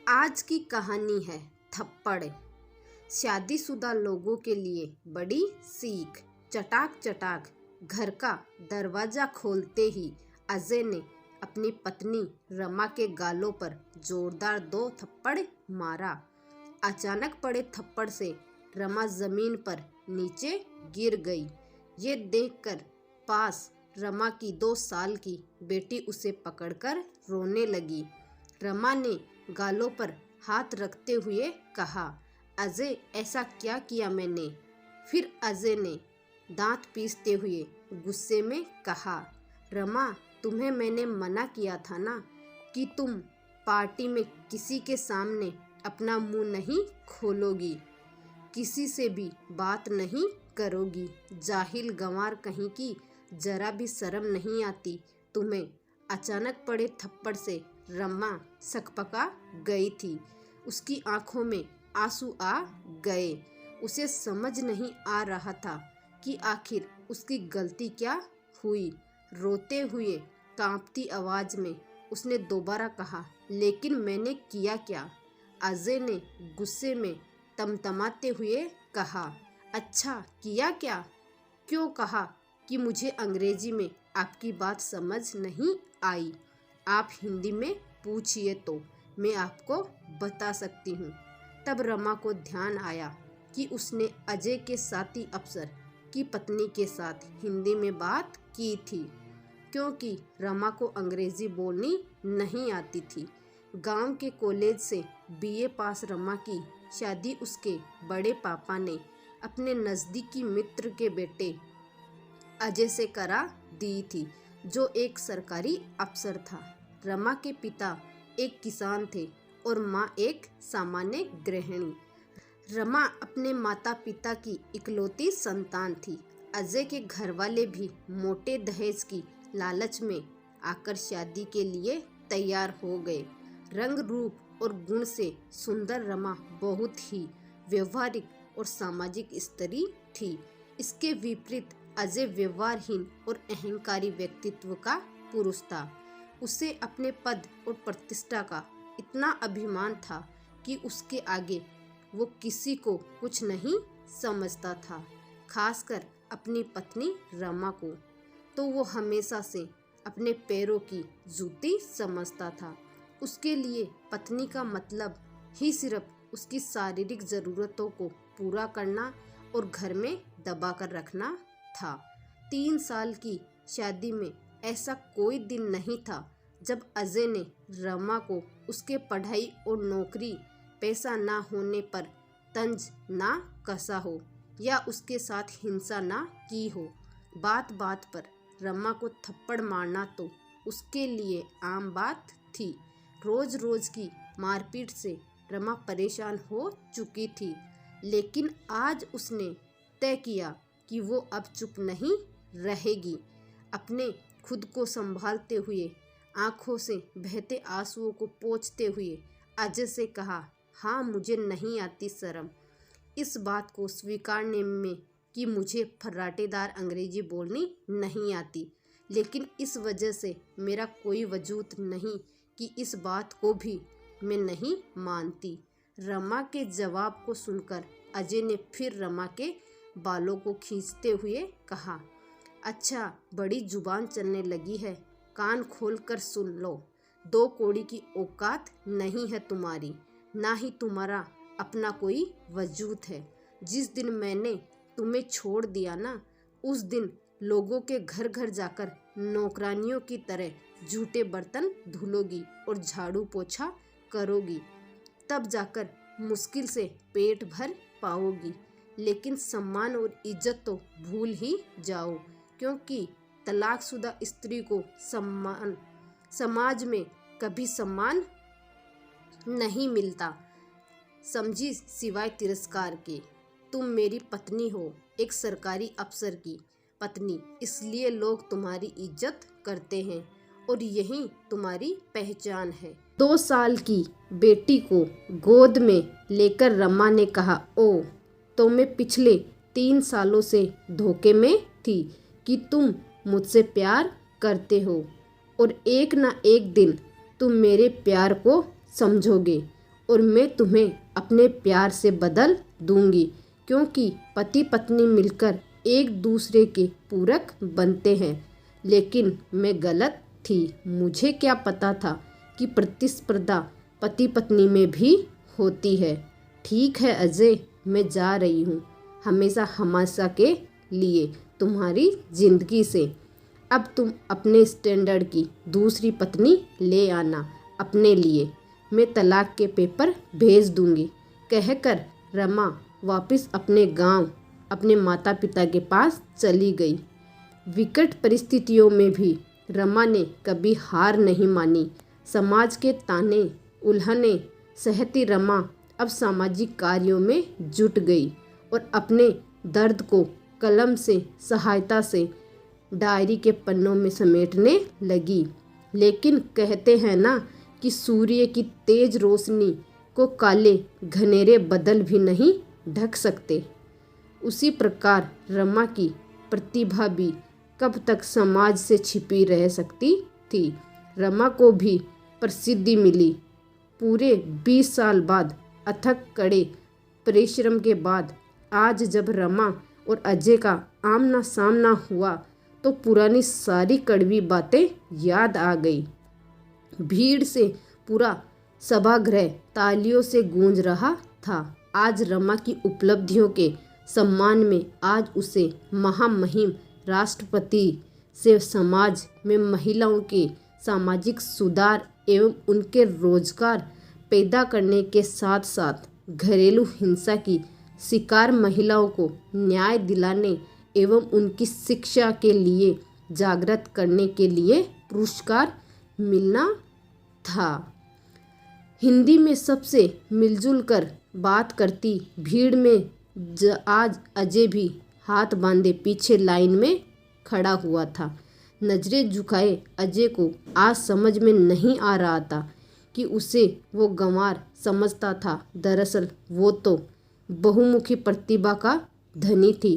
आज की कहानी है थप्पड़। शादीशुदा लोगों के लिए बड़ी सीख। चटाक चटाक घर का दरवाजा खोलते ही अजय ने अपनी पत्नी रमा के गालों पर जोरदार 2 थप्पड़ मारा। अचानक पड़े थप्पड़ से रमा जमीन पर नीचे गिर गई। ये देखकर पास रमा की 2 साल की बेटी उसे पकड़कर रोने लगी। रमा ने गालों पर हाथ रखते हुए कहा, अजय ऐसा क्या किया मैंने? फिर अजय ने दांत पीसते हुए गुस्से में कहा, रमा तुम्हें मैंने मना किया था ना कि तुम पार्टी में किसी के सामने अपना मुंह नहीं खोलोगी, किसी से भी बात नहीं करोगी। जाहिल गंवार कहीं की, जरा भी शर्म नहीं आती तुम्हें। अचानक पड़े थप्पड़ से रमा सकपका गई थी। उसकी आंखों में आंसू आ गए। उसे समझ नहीं आ रहा था कि आखिर उसकी गलती क्या हुई। रोते हुए कांपती आवाज में उसने दोबारा कहा, लेकिन मैंने किया क्या? अजय ने गुस्से में तमतमाते हुए कहा, अच्छा किया क्या? क्यों कहा कि मुझे अंग्रेजी में आपकी बात समझ नहीं आई? आप हिंदी में पूछिए तो मैं आपको बता सकती हूँ। तब रमा को ध्यान आया कि उसने अजय के साथी अफसर की पत्नी के साथ हिंदी में बात की थी, क्योंकि रमा को अंग्रेजी बोलनी नहीं आती थी। गांव के कॉलेज से बीए पास रमा की शादी उसके बड़े पापा ने अपने नज़दीकी मित्र के बेटे अजय से करा दी थी, जो एक सरकारी अफसर था। रमा के पिता एक किसान थे और माँ एक सामान्य गृहिणी। रमा अपने माता पिता की इकलौती संतान थी। अजय के घर वाले भी मोटे दहेज की लालच में आकर शादी के लिए तैयार हो गए। रंग रूप और गुण से सुंदर रमा बहुत ही व्यवहारिक और सामाजिक स्त्री थी। इसके विपरीत अजय व्यवहारहीन और अहंकारी व्यक्तित्व का पुरुष था। उसे अपने पद और प्रतिष्ठा का इतना अभिमान था कि उसके आगे वो किसी को कुछ नहीं समझता था, खासकर अपनी पत्नी रमा को तो वो हमेशा से अपने पैरों की जूती समझता था। उसके लिए पत्नी का मतलब ही सिर्फ उसकी शारीरिक ज़रूरतों को पूरा करना और घर में दबा कर रखना था। 3 साल की शादी में ऐसा कोई दिन नहीं था जब अजय ने रमा को उसके पढ़ाई और नौकरी पैसा ना होने पर तंज ना कसा हो या उसके साथ हिंसा ना की हो। बात बात पर रमा को थप्पड़ मारना तो उसके लिए आम बात थी। रोज रोज की मारपीट से रमा परेशान हो चुकी थी, लेकिन आज उसने तय किया कि वो अब चुप नहीं रहेगी। अपने खुद को संभालते हुए आंखों से बहते आंसुओं को पोंछते हुए अजय से कहा, हाँ मुझे नहीं आती शर्म इस बात को स्वीकारने में कि मुझे फर्राटेदार अंग्रेजी बोलनी नहीं आती, लेकिन इस वजह से मेरा कोई वजूद नहीं कि इस बात को भी मैं नहीं मानती। रमा के जवाब को सुनकर अजय ने फिर रमा के बालों को खींचते हुए कहा, अच्छा बड़ी जुबान चलने लगी है, कान खोल कर सुन लो। 2 कौड़ी की औकात नहीं है तुम्हारी, ना ही तुम्हारा अपना कोई वजूद है। जिस दिन मैंने तुम्हें छोड़ दिया ना, उस दिन लोगों के घर घर जाकर नौकरानियों की तरह झूठे बर्तन धुलोगी और झाड़ू पोछा करोगी, तब जाकर मुश्किल से पेट भर पाओगी। लेकिन सम्मान और इज्जत तो भूल ही जाओ, क्योंकि तलाकशुदा स्त्री को समाज में कभी सम्मान नहीं मिलता, समझी, सिवाय तिरस्कार के। तुम मेरी पत्नी हो, एक सरकारी अफसर की पत्नी, इसलिए लोग तुम्हारी इज्जत करते हैं और यही तुम्हारी पहचान है। 2 साल की बेटी को गोद में लेकर रमा ने कहा, ओ तो मैं पिछले 3 सालों से धोखे में थी कि तुम मुझसे प्यार करते हो और एक ना एक दिन तुम मेरे प्यार को समझोगे और मैं तुम्हें अपने प्यार से बदल दूंगी, क्योंकि पति पत्नी मिलकर एक दूसरे के पूरक बनते हैं। लेकिन मैं गलत थी। मुझे क्या पता था कि प्रतिस्पर्धा पति पत्नी में भी होती है। ठीक है अजय, मैं जा रही हूँ, हमेशा हमेशा के लिए तुम्हारी जिंदगी से। अब तुम अपने स्टैंडर्ड की दूसरी पत्नी ले आना अपने लिए। मैं तलाक के पेपर भेज दूंगी, कहकर रमा वापस अपने गांव, अपने माता पिता के पास चली गई। विकट परिस्थितियों में भी रमा ने कभी हार नहीं मानी। समाज के ताने उल्हने सहती रमा अब सामाजिक कार्यों में जुट गई और अपने दर्द को कलम से सहायता से डायरी के पन्नों में समेटने लगी। लेकिन कहते हैं ना कि सूर्य की तेज रोशनी को काले घनेरे बदल भी नहीं ढक सकते। उसी प्रकार रमा की प्रतिभा भी कब तक समाज से छिपी रह सकती थी। रमा को भी प्रसिद्धि मिली। पूरे 20 साल बाद, अथक कड़े परिश्रम के बाद, आज जब रमा और अजय का आमना सामना हुआ तो पुरानी सारी कड़वी बातें याद आ गई। भीड़ से पूरा सभागृह तालियों से गूंज रहा था। आज रमा की उपलब्धियों के सम्मान में, आज उसे महामहिम राष्ट्रपति से समाज में महिलाओं के सामाजिक सुधार एवं उनके रोजगार पैदा करने के साथ साथ घरेलू हिंसा की शिकार महिलाओं को न्याय दिलाने एवं उनकी शिक्षा के लिए जागृत करने के लिए पुरस्कार मिलना था। हिंदी में सबसे मिलजुल कर बात करती भीड़ में आज अजय भी हाथ बांधे पीछे लाइन में खड़ा हुआ था। नजरें झुकाए अजय को आज समझ में नहीं आ रहा था कि उसे वो गंवार समझता था। दरअसल वो तो बहुमुखी प्रतिभा का धनी थी।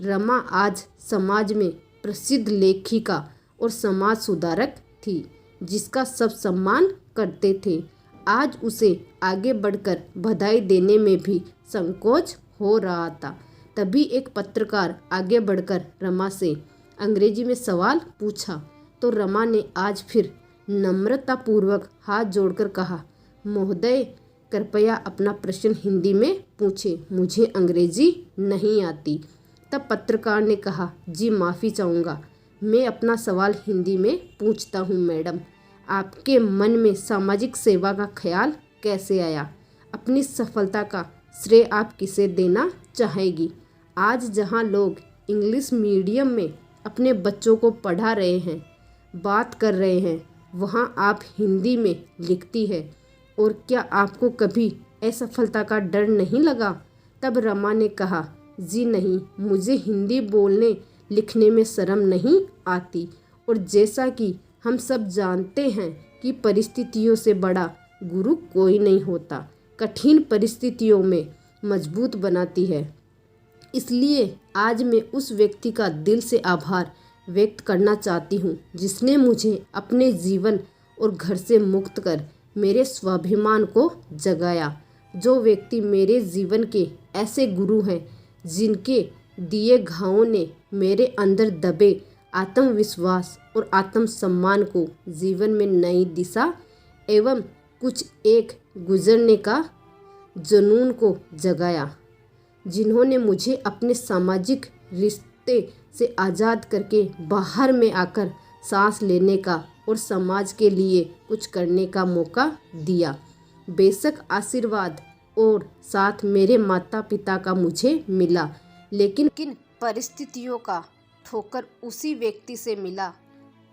रमा आज समाज में प्रसिद्ध लेखिका और समाज सुधारक थी, जिसका सब सम्मान करते थे। आज उसे आगे बढ़कर बधाई देने में भी संकोच हो रहा था। तभी एक पत्रकार आगे बढ़कर रमा से अंग्रेजी में सवाल पूछा तो रमा ने आज फिर नम्रतापूर्वक हाथ जोड़कर कहा, महोदय कृपया अपना प्रश्न हिंदी में पूछे, मुझे अंग्रेजी नहीं आती। तब पत्रकार ने कहा, जी माफ़ी चाहूँगा, मैं अपना सवाल हिंदी में पूछता हूँ मैडम। आपके मन में सामाजिक सेवा का ख्याल कैसे आया? अपनी सफलता का श्रेय आप किसे देना चाहेगी? आज जहाँ लोग इंग्लिश मीडियम में अपने बच्चों को पढ़ा रहे हैं, बात कर रहे हैं, वहाँ आप हिंदी में लिखती है, और क्या आपको कभी असफलता का डर नहीं लगा? तब रमा ने कहा, जी नहीं, मुझे हिंदी बोलने लिखने में शर्म नहीं आती, और जैसा कि हम सब जानते हैं कि परिस्थितियों से बड़ा गुरु कोई नहीं होता, कठिन परिस्थितियों में मजबूत बनाती है। इसलिए आज मैं उस व्यक्ति का दिल से आभार व्यक्त करना चाहती हूँ जिसने मुझे अपने जीवन और घर से मुक्त कर मेरे स्वाभिमान को जगाया। जो व्यक्ति मेरे जीवन के ऐसे गुरु हैं जिनके दिए घावों ने मेरे अंदर दबे आत्मविश्वास और आत्मसम्मान को जीवन में नई दिशा एवं कुछ एक गुजरने का जुनून को जगाया, जिन्होंने मुझे अपने सामाजिक रिश्ते से आज़ाद करके बाहर में आकर सांस लेने का और समाज के लिए कुछ करने का मौका दिया। बेशक आशीर्वाद और साथ मेरे माता पिता का मुझे मिला, लेकिन किन परिस्थितियों का ठोकर उसी व्यक्ति से मिला।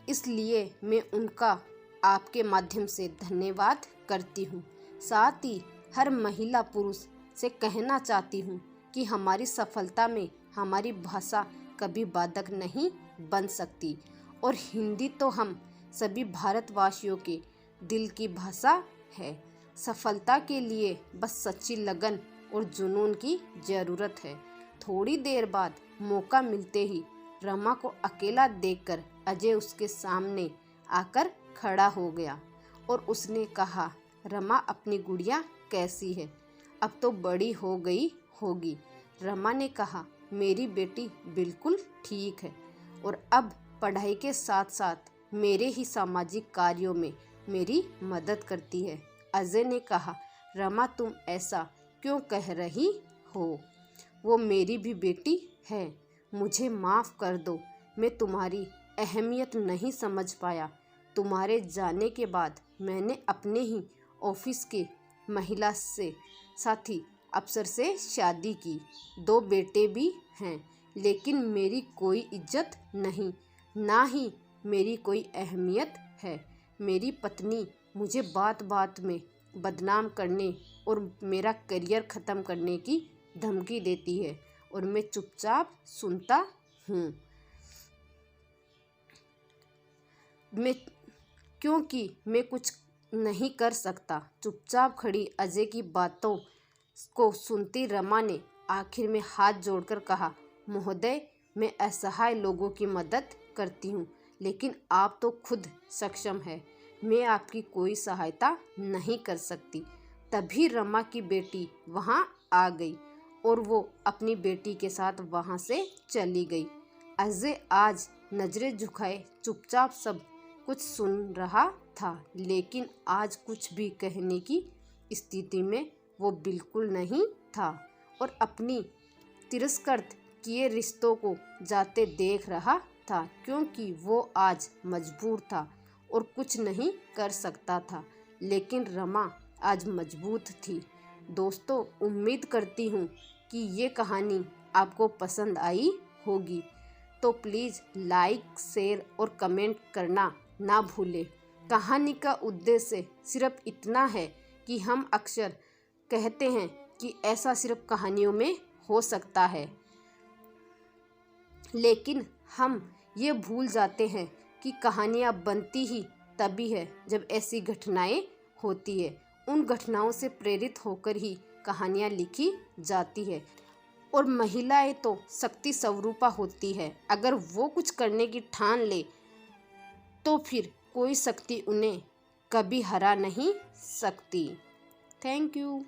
इसलिए मैं उनका आपके माध्यम से धन्यवाद करती हूँ। साथ ही हर महिला पुरुष से कहना चाहती हूँ कि हमारी सफलता में हमारी भाषा कभी बाधक नहीं बन सकती, और हिंदी तो हम सभी भारतवासियों के दिल की भाषा है। सफलता के लिए बस सच्ची लगन और जुनून की ज़रूरत है। थोड़ी देर बाद मौका मिलते ही रमा को अकेला देखकर अजय उसके सामने आकर खड़ा हो गया और उसने कहा, रमा अपनी गुड़िया कैसी है? अब तो बड़ी हो गई होगी। रमा ने कहा, मेरी बेटी बिल्कुल ठीक है और अब पढ़ाई के साथ साथ मेरे ही सामाजिक कार्यों में मेरी मदद करती है। अजय ने कहा, रमा तुम ऐसा क्यों कह रही हो? वो मेरी भी बेटी है। मुझे माफ़ कर दो, मैं तुम्हारी अहमियत नहीं समझ पाया। तुम्हारे जाने के बाद मैंने अपने ही ऑफिस के महिला से साथी अफसर से शादी की। 2 बेटे भी हैं, लेकिन मेरी कोई इज्जत नहीं, ना ही मेरी कोई अहमियत है। मेरी पत्नी मुझे बात बात में बदनाम करने और मेरा करियर ख़त्म करने की धमकी देती है और मैं चुपचाप सुनता हूँ। क्योंकि मैं कुछ नहीं कर सकता। चुपचाप खड़ी अजय की बातों को सुनती रमा ने आखिर में हाथ जोड़कर कहा, महोदय, मैं असहाय लोगों की मदद करती हूँ, लेकिन आप तो खुद सक्षम है। मैं आपकी कोई सहायता नहीं कर सकती। तभी रमा की बेटी वहाँ आ गई और वो अपनी बेटी के साथ वहाँ से चली गई। अजय आज नजरें झुकाए चुपचाप सब कुछ सुन रहा था, लेकिन आज कुछ भी कहने की स्थिति में वो बिल्कुल नहीं था और अपनी तिरस्कृत किए रिश्तों को जाते देख रहा था, क्योंकि वो आज मजबूर था और कुछ नहीं कर सकता था। लेकिन रमा आज मजबूत थी। दोस्तों, उम्मीद करती हूँ कि ये कहानी आपको पसंद आई होगी, तो प्लीज़ लाइक, शेयर और कमेंट करना ना भूलें। कहानी का उद्देश्य सिर्फ इतना है कि हम अक्सर कहते हैं कि ऐसा सिर्फ कहानियों में हो सकता है, लेकिन हम ये भूल जाते हैं कि कहानियाँ बनती ही तभी है जब ऐसी घटनाएं होती है। उन घटनाओं से प्रेरित होकर ही कहानियाँ लिखी जाती है और महिलाएं तो शक्ति स्वरूपा होती है। अगर वो कुछ करने की ठान ले तो फिर कोई शक्ति उन्हें कभी हरा नहीं सकती। Thank you.